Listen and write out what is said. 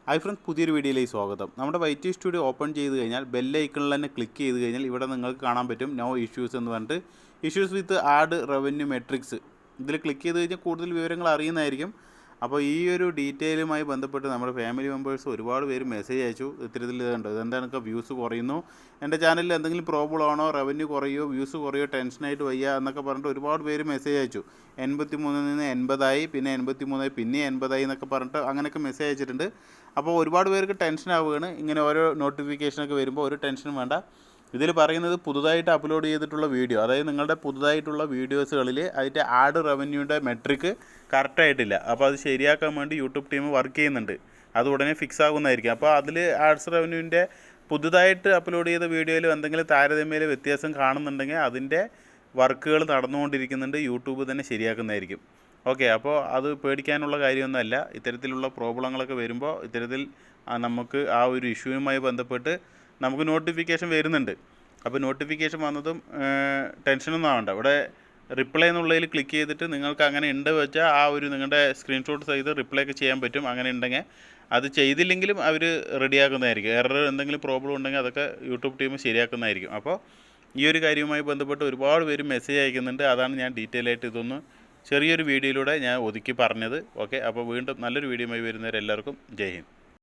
Hi friends, പുതിയൊരു വീഡിയോയിലേക്ക് സ്വാഗതം. നമ്മുടെ വൈറ്റി സ്റ്റുഡിയോ ഓപ്പൺ ചെയ്ത് കഴിഞ്ഞാൽ ബെൽ ഐക്കണിൽ തന്നെ ക്ലിക്ക് ചെയ്ത് കഴിഞ്ഞാൽ ഇവിടെ നിങ്ങൾക്ക് കാണാൻ പറ്റും നോ ഇഷ്യൂസ് എന്ന് പറഞ്ഞിട്ട് ഇഷ്യൂസ് വിത്ത് ആഡ് റവന്യൂ മെട്രിക്സ്. ഇതിൽ ക്ലിക്ക് ചെയ്ത് കഴിഞ്ഞാൽ കൂടുതൽ വിവരങ്ങൾ അറിയുന്നതായിരിക്കും. അപ്പോൾ ഈ ഒരു ഡീറ്റെയിലുമായി ബന്ധപ്പെട്ട് നമ്മുടെ ഫാമിലി മെമ്പേഴ്സ് ഒരുപാട് പേര് മെസ്സേജ് അയച്ചു. ഇത്തരത്തിൽ ഇതുണ്ട്, ഇതെന്താണ് വ്യൂസ് കുറയുന്നു, എൻ്റെ ചാനലിൽ എന്തെങ്കിലും പ്രോബ്ലം ആണോ, റവന്യൂ കുറയോ, വ്യൂസ് കുറയോ, ടെൻഷനായിട്ട് വയ്യ എന്നൊക്കെ പറഞ്ഞിട്ട് ഒരുപാട് പേര് മെസ്സേജ് അയച്ചു. 83 നിന്ന് 80 പിന്നെ 83 പിന്നെ 80 എന്നൊക്കെ പറഞ്ഞിട്ട് അങ്ങനെയൊക്കെ മെസ്സേജ് അയച്ചിട്ടുണ്ട്. അപ്പോൾ ഒരുപാട് പേർക്ക് ടെൻഷൻ ആവുകയാണ്. ഇങ്ങനെ ഓരോ നോട്ടിഫിക്കേഷനൊക്കെ വരുമ്പോൾ ഒരു ടെൻഷനും വേണ്ട. ഇതിൽ പറയുന്നത് പുതുതായിട്ട് അപ്ലോഡ് ചെയ്തിട്ടുള്ള വീഡിയോ, അതായത് നിങ്ങളുടെ പുതുതായിട്ടുള്ള വീഡിയോസുകളിൽ അതിൻ്റെ ആഡ് റവന്യൂയുടെ മെട്രിക്ക് കറക്റ്റായിട്ടില്ല. അപ്പോൾ അത് ശരിയാക്കാൻ വേണ്ടി യൂട്യൂബ് ടീം വർക്ക് ചെയ്യുന്നുണ്ട്. അത് ഉടനെ ഫിക്സ് ആകുന്നതായിരിക്കും. അപ്പോൾ അതിൽ ആഡ്സ് റവന്യൂവിൻ്റെ പുതുതായിട്ട് അപ്ലോഡ് ചെയ്ത വീഡിയോയിൽ എന്തെങ്കിലും താരതമ്യേന വ്യത്യാസം കാണുന്നുണ്ടെങ്കിൽ അതിൻ്റെ വർക്കുകൾ നടന്നുകൊണ്ടിരിക്കുന്നുണ്ട്. യൂട്യൂബ് തന്നെ ശരിയാക്കുന്നതായിരിക്കും. ഓക്കെ, അപ്പോൾ അത് പേടിക്കാനുള്ള കാര്യമൊന്നുമല്ല. ഇത്തരത്തിലുള്ള പ്രോബ്ലങ്ങളൊക്കെ വരുമ്പോൾ ഇത്തരത്തിൽ നമുക്ക് ആ ഒരു ഇഷ്യൂവുമായി ബന്ധപ്പെട്ട് നമുക്ക് നോട്ടിഫിക്കേഷൻ വരുന്നുണ്ട്. അപ്പോൾ നോട്ടിഫിക്കേഷൻ വന്നതും ടെൻഷനൊന്നും ആവണ്ട. ഇവിടെ റിപ്ലൈ എന്നുള്ളതിൽ ക്ലിക്ക് ചെയ്തിട്ട് നിങ്ങൾക്ക് അങ്ങനെ ഉണ്ട് വെച്ചാൽ ആ ഒരു നിങ്ങളുടെ സ്ക്രീൻഷോട്ട് ചെയ്ത് റിപ്ലൈ ഒക്കെ ചെയ്യാൻ പറ്റും. അങ്ങനെ ഉണ്ടെങ്കിൽ അത് ചെയ്തില്ലെങ്കിലും അവർ റെഡിയാക്കുന്നതായിരിക്കും. എറർ എന്തെങ്കിലും പ്രോബ്ലം ഉണ്ടെങ്കിൽ അതൊക്കെ യൂട്യൂബ് ടീം ശരിയാക്കുന്നതായിരിക്കും. അപ്പോൾ ഈ ഒരു കാര്യവുമായി ബന്ധപ്പെട്ട് ഒരുപാട് പേര് മെസ്സേജ് അയക്കുന്നുണ്ട്. അതാണ് ഞാൻ ഡീറ്റെയിൽ ആയിട്ട് ഇതൊന്ന് ചെറിയൊരു വീഡിയോയിലൂടെ ഞാൻ ഒതുക്കി പറഞ്ഞത്. ഓക്കെ, അപ്പോൾ വീണ്ടും നല്ലൊരു വീഡിയോയുമായി വരുന്നവരെല്ലാവർക്കും ജയ് ഹിന്ദ്.